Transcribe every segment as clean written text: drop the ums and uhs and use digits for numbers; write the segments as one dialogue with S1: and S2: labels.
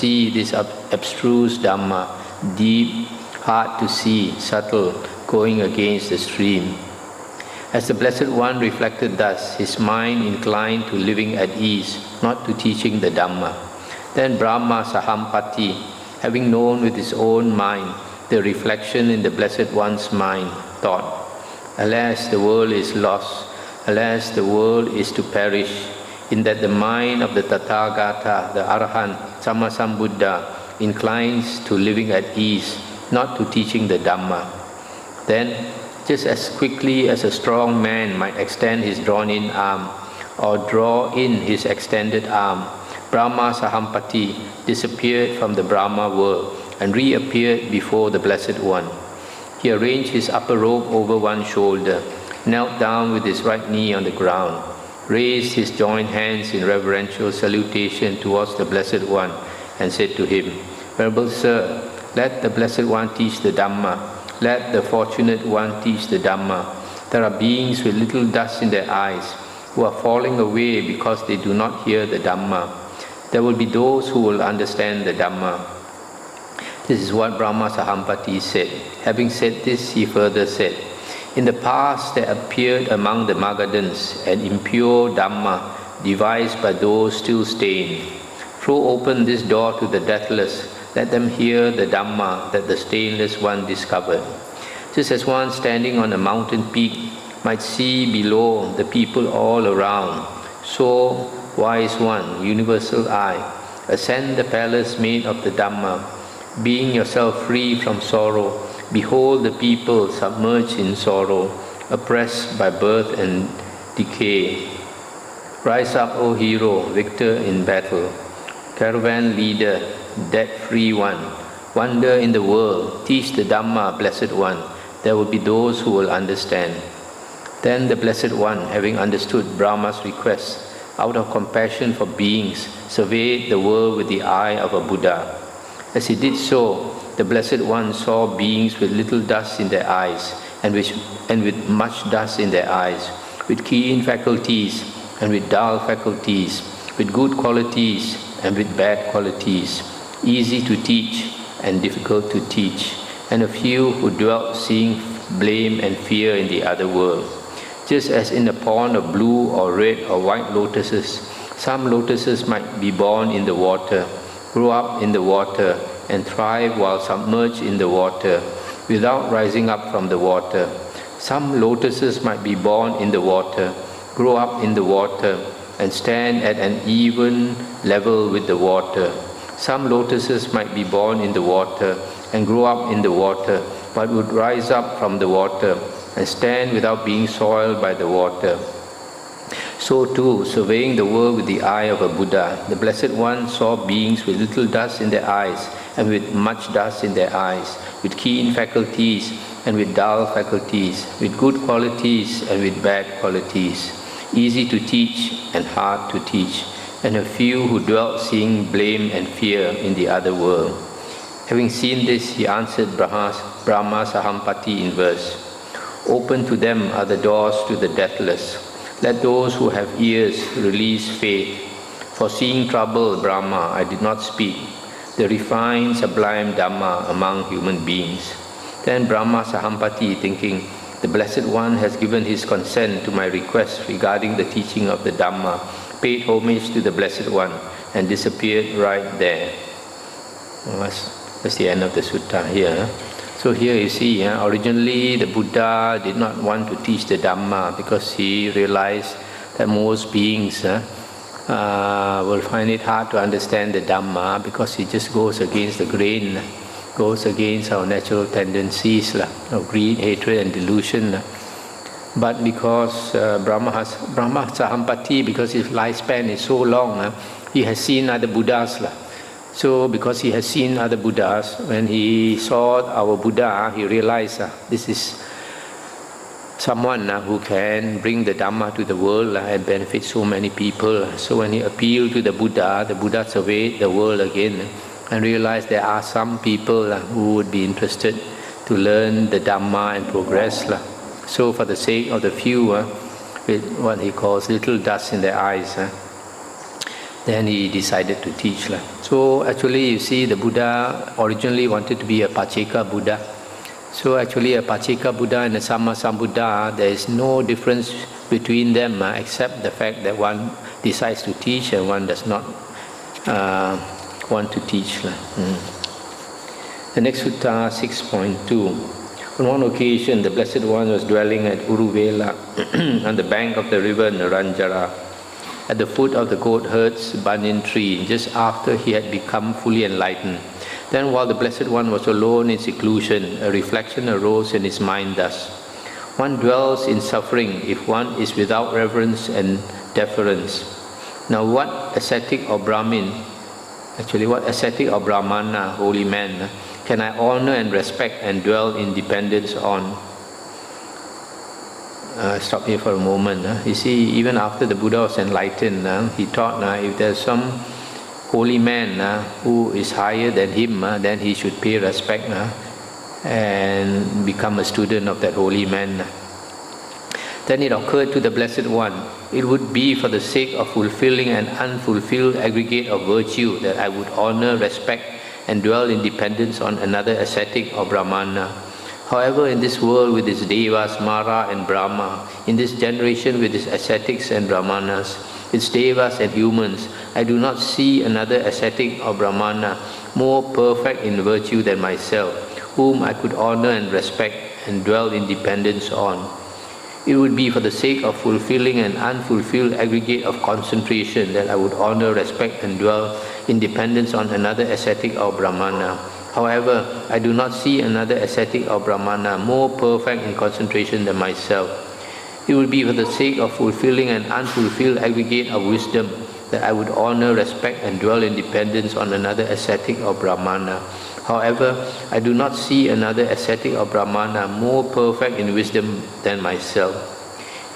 S1: see this abstruse Dhamma, deep, hard to see, subtle, going against the stream. As the Blessed One reflected thus, his mind inclined to living at ease, not to teaching the Dhamma. Then Brahma Sahampati, having known with his own mind the reflection in the Blessed One's mind, thought, alas, the world is lost, alas, the world is to perish, in that the mind of the Tathagata, the Arahant, Sammasambuddha, inclines to living at ease, not to teaching the Dhamma. Then, just as quickly as a strong man might extend his drawn-in arm or draw in his extended arm, Brahma Sahampati disappeared from the Brahma world and reappeared before the Blessed One. He arranged his upper robe over one shoulder, knelt down with his right knee on the ground, raised his joined hands in reverential salutation towards the Blessed One, and said to him, Venerable Sir, let the Blessed One teach the Dhamma. Let the Fortunate One teach the Dhamma. There are beings with little dust in their eyes who are falling away because they do not hear the Dhamma. There will be those who will understand the Dhamma. This is what Brahma Sahampati said. Having said this, he further said, in the past there appeared among the Magadhans an impure Dhamma devised by those still stained. Throw open this door to the deathless. Let them hear the Dhamma that the stainless one discovered. Just as one standing on a mountain peak might see below the people all around, so, wise one, universal eye, ascend the palace made of the Dhamma. Being yourself free from sorrow, behold the people submerged in sorrow, oppressed by birth and decay. Rise up, O hero, victor in battle, caravan leader, debt-free one, wander in the world, teach the Dhamma, Blessed One. There will be those who will understand. Then the Blessed One, having understood Brahma's request, out of compassion for beings, surveyed the world with the eye of a Buddha. As he did so, the Blessed One saw beings with little dust in their eyes and with much dust in their eyes, with keen faculties and with dull faculties, with good qualities and with bad qualities, easy to teach and difficult to teach, and a few who dwelt seeing blame and fear in the other world. Just as in a pond of blue or red or white lotuses, some lotuses might be born in the water, grow up in the water, and thrive while submerged in the water, without rising up from the water. Some lotuses might be born in the water, grow up in the water, and stand at an even level with the water. Some lotuses might be born in the water and grow up in the water, but would rise up from the water and stand without being soiled by the water. So too, surveying the world with the eye of a Buddha, the Blessed One saw beings with little dust in their eyes and with much dust in their eyes, with keen faculties and with dull faculties, with good qualities and with bad qualities, easy to teach and hard to teach, and a few who dwelt seeing blame and fear in the other world. Having seen this, he answered Brahma Sahampati in verse, open to them are the doors to the deathless. Let those who have ears release faith. Foreseeing trouble, Brahma, I did not speak the refined, sublime Dhamma among human beings. Then Brahma Sahampati, thinking, the Blessed One has given his consent to my request regarding the teaching of the Dhamma, paid homage to the Blessed One and disappeared right there. That's the end of the sutta here. So here you see, originally the Buddha did not want to teach the Dhamma because he realized that most beings will find it hard to understand the Dhamma because it just goes against the grain, goes against our natural tendencies of greed, hatred and delusion. But because Brahma Sahampati, because his lifespan is so long, he has seen other Buddhas. So because he has seen other Buddhas, when he saw our Buddha, he realized this is someone who can bring the Dhamma to the world and benefit so many people. So when he appealed to the Buddha surveyed the world again and realized there are some people who would be interested to learn the Dhamma and progress. So for the sake of the few, with what he calls little dust in their eyes, then he decided to teach. So actually you see the Buddha originally wanted to be a Pacceka Buddha. So actually a Pacceka Buddha and a Sammasambuddha, there is no difference between them except the fact that one decides to teach and one does not want to teach. The next sutta, 6.2. On one occasion, the Blessed One was dwelling at Uruvela on the bank of the river Naranjara, at the foot of the goat herd's banyan tree, just after he had become fully enlightened. Then while the Blessed One was alone in seclusion, a reflection arose in his mind thus: one dwells in suffering if one is without reverence and deference. Now what ascetic or Brahmana, holy man, can I honor and respect and dwell in dependence on? Stop here for a moment. You see, even after the Buddha was enlightened, he thought if there's some holy man who is higher than him, then he should pay respect and become a student of that holy man. Then it occurred to the Blessed One, it would be for the sake of fulfilling an unfulfilled aggregate of virtue that I would honor, respect, and dwell in dependence on another ascetic or Brahmana. However, in this world with its Devas, Mara and Brahma, in this generation with its ascetics and Brahmanas, its Devas and humans, I do not see another ascetic or Brahmana more perfect in virtue than myself, whom I could honor and respect and dwell in dependence on. It would be for the sake of fulfilling an unfulfilled aggregate of concentration that I would honor, respect, and dwell in dependence on another ascetic or Brahmana. However, I do not see another ascetic or Brahmana more perfect in concentration than myself. It would be for the sake of fulfilling an unfulfilled aggregate of wisdom that I would honor, respect, and dwell in dependence on another ascetic or Brahmana. However, I do not see another ascetic or Brahmana more perfect in wisdom than myself.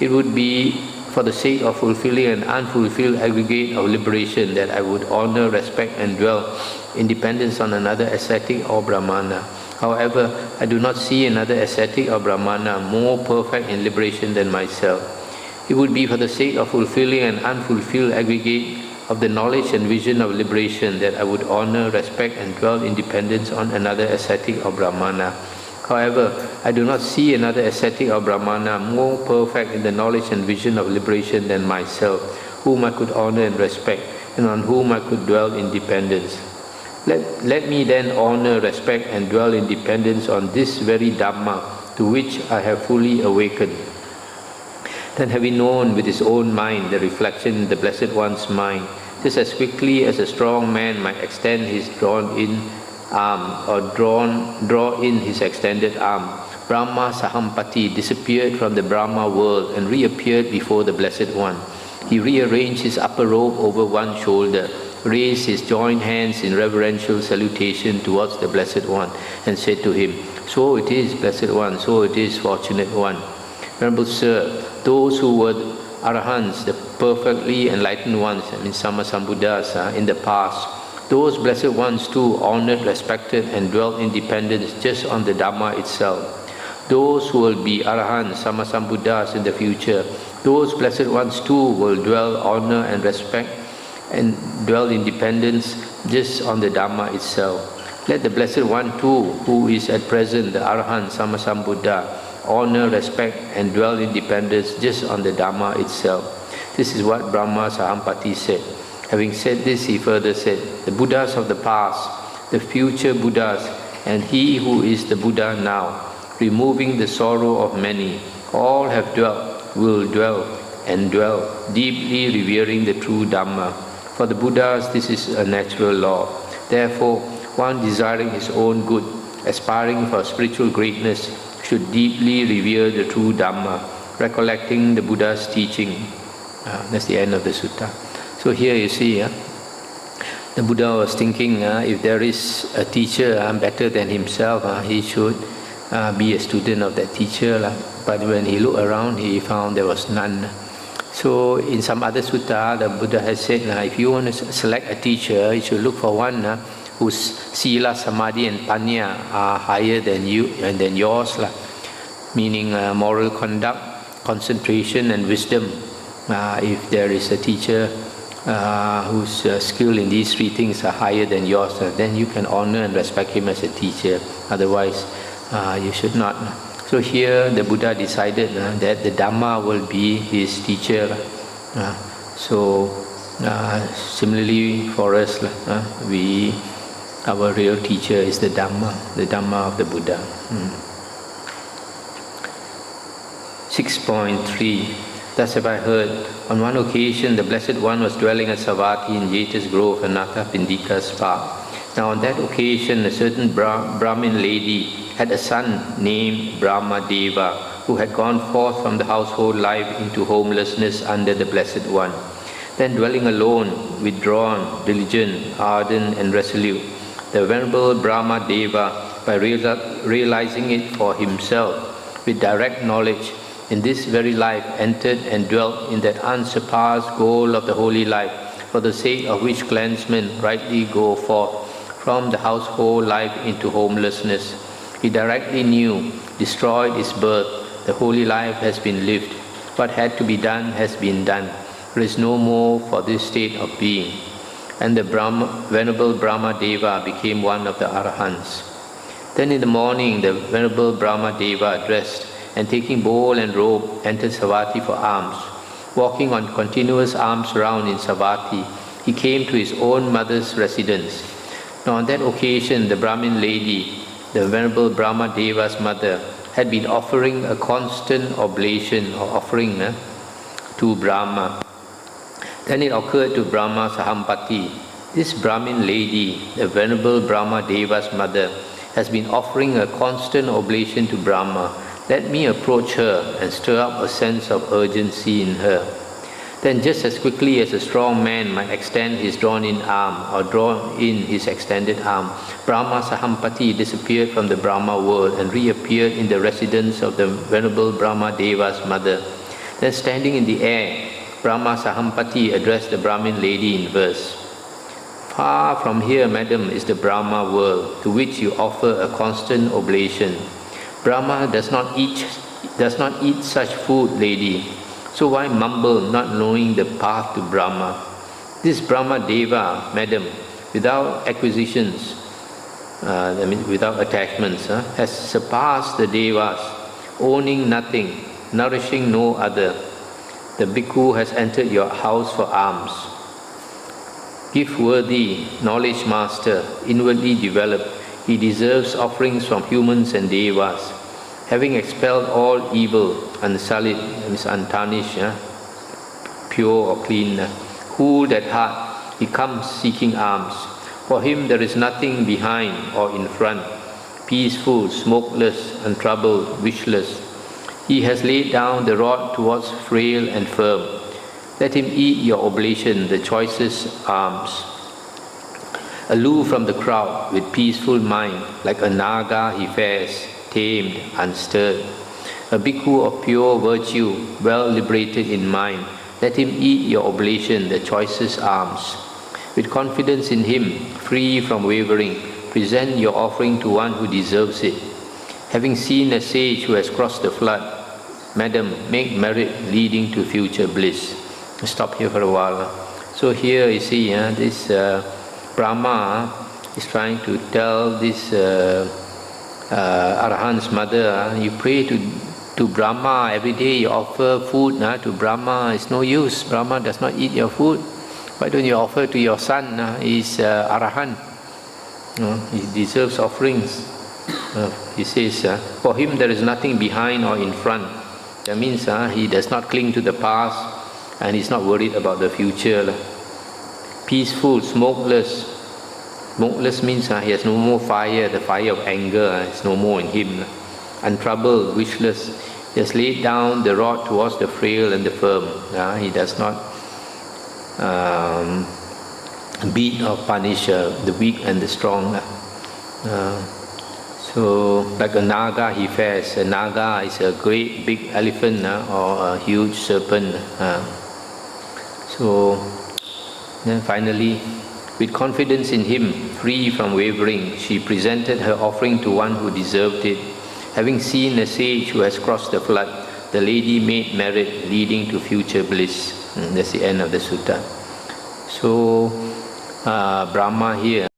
S1: It would be for the sake of fulfilling an unfulfilled aggregate of liberation that I would honor, respect, and dwell in dependence on another ascetic or Brahmana. However, I do not see another ascetic or Brahmana more perfect in liberation than myself. It would be for the sake of fulfilling an unfulfilled aggregate of the knowledge and vision of liberation that I would honor, respect, and dwell in dependence on another ascetic or Brahmana. However, I do not see another ascetic or Brahmana more perfect in the knowledge and vision of liberation than myself, whom I could honor and respect, and on whom I could dwell in dependence. Let me then honor, respect, and dwell in dependence on this very Dhamma to which I have fully awakened. Then having known with his own mind the reflection in the Blessed One's mind, just as quickly as a strong man might extend his drawn-in arm or draw in his extended arm, Brahma Sahampati disappeared from the Brahma world and reappeared before the Blessed One. He rearranged his upper robe over one shoulder, raised his joined hands in reverential salutation towards the Blessed One, and said to him, "So it is, Blessed One, so it is, Fortunate One. Venerable Sir, those who were Arahants, the perfectly enlightened ones, Sammasambuddhas in the past, those Blessed Ones too honored, respected, and dwelt in dependence just on the Dhamma itself. Those who will be Arahants, Sammasambuddhas in the future, those Blessed Ones too will dwell, honor, and respect, and dwell in dependence just on the Dhamma itself. Let the Blessed One too, who is at present the Arahant Sammasambuddha, honor, respect, and dwell in dependence just on the Dhamma itself." This is what Brahma Sahampati said. Having said this, he further said, "The Buddhas of the past, the future Buddhas, and he who is the Buddha now, removing the sorrow of many, all have dwelt, will dwell, and dwell, deeply revering the true Dhamma. For the Buddhas, this is a natural law. Therefore, one desiring his own good, aspiring for spiritual greatness, should deeply revere the true Dhamma, recollecting the Buddha's teaching." That's the end of the sutta. So here you see, the Buddha was thinking if there is a teacher better than himself, he should be a student of that teacher. But when he looked around, he found there was none. So in some other sutta, the Buddha has said, if you want to select a teacher, you should look for one whose sila, samadhi, and panya are higher than you and than yours, meaning moral conduct, concentration, and wisdom. If there is a teacher whose skill in these three things are higher than yours, then you can honor and respect him as a teacher. Otherwise, you should not. So here the Buddha decided that the Dhamma will be his teacher. Similarly for us, our real teacher is the Dhamma of the Buddha. 6.3. Thus have I heard, on one occasion the Blessed One was dwelling at Savatthi in Jeta's Grove and Nathapindika's park. Now on that occasion a certain Brahmin lady had a son named Brahma Deva, who had gone forth from the household life into homelessness under the Blessed One. Then dwelling alone, withdrawn, diligent, ardent and resolute, the Venerable Brahma Deva, by realizing it for himself with direct knowledge, in this very life entered and dwelt in that unsurpassed goal of the holy life, for the sake of which clansmen rightly go forth from the household life into homelessness. He directly knew, destroyed his birth, the holy life has been lived. What had to be done has been done. There is no more for this state of being. And the Venerable Brahma Deva became one of the Arahants. Then in the morning the Venerable Brahma Deva dressed and taking bowl and robe entered Savatthi for alms. Walking on continuous alms round in Savatthi, he came to his own mother's residence. Now on that occasion the Brahmin lady, the Venerable Brahma Deva's mother, had been offering a constant oblation or offering to Brahma. Then it occurred to Brahma Sahampati, this Brahmin lady, the Venerable Brahma Deva's mother, has been offering a constant oblation to Brahma. Let me approach her and stir up a sense of urgency in her. Then just as quickly as a strong man might extend his drawn-in arm or draw in his extended arm, Brahma Sahampati disappeared from the Brahma world and reappeared in the residence of the Venerable Brahma Deva's mother. Then standing in the air, Brahma Sahampati addressed the Brahmin lady in verse. Far from here, madam, is the Brahma world, to which you offer a constant oblation. Brahma does not eat such food, lady. So why mumble, not knowing the path to Brahma? This Brahma Deva, madam, without acquisitions, without attachments, has surpassed the Devas, owning nothing, nourishing no other. The Bhikkhu has entered your house for alms. Gift-worthy, knowledge master, inwardly developed, he deserves offerings from humans and Devas. Having expelled all evil, unsullied, means untarnished, pure or clean, cooled at heart, he comes seeking alms. For him there is nothing behind or in front, peaceful, smokeless, untroubled, wishless. He has laid down the rod towards frail and firm. Let him eat your oblation, the choicest alms. Aloof from the crowd, with peaceful mind, like a naga he fares, tamed, unstirred. A bhikkhu of pure virtue, well liberated in mind, let him eat your oblation, the choicest alms. With confidence in him, free from wavering, present your offering to one who deserves it. Having seen a sage who has crossed the flood, madam, make merit leading to future bliss. I'll stop here for a while. So here you see, this Brahma is trying to tell this Arahant's mother, you pray to Brahma every day, you offer food to Brahma, it's no use. Brahma does not eat your food. Why don't you offer to your son? He's Arahant. He deserves offerings. He says, for him there is nothing behind or in front. That means he does not cling to the past and he's not worried about the future. Peaceful, smokeless. Smokeless means he has no more fire, the fire of anger is no more in him. Untroubled, wishless, he has laid down the rod towards the frail and the firm. He does not beat or punish the weak and the strong. So like a naga he fares. A naga is a great big elephant or a huge serpent. So then finally, with confidence in him, free from wavering, she presented her offering to one who deserved it. Having seen a sage who has crossed the flood, the lady made merit leading to future bliss. That's the end of the sutta. So Brahma here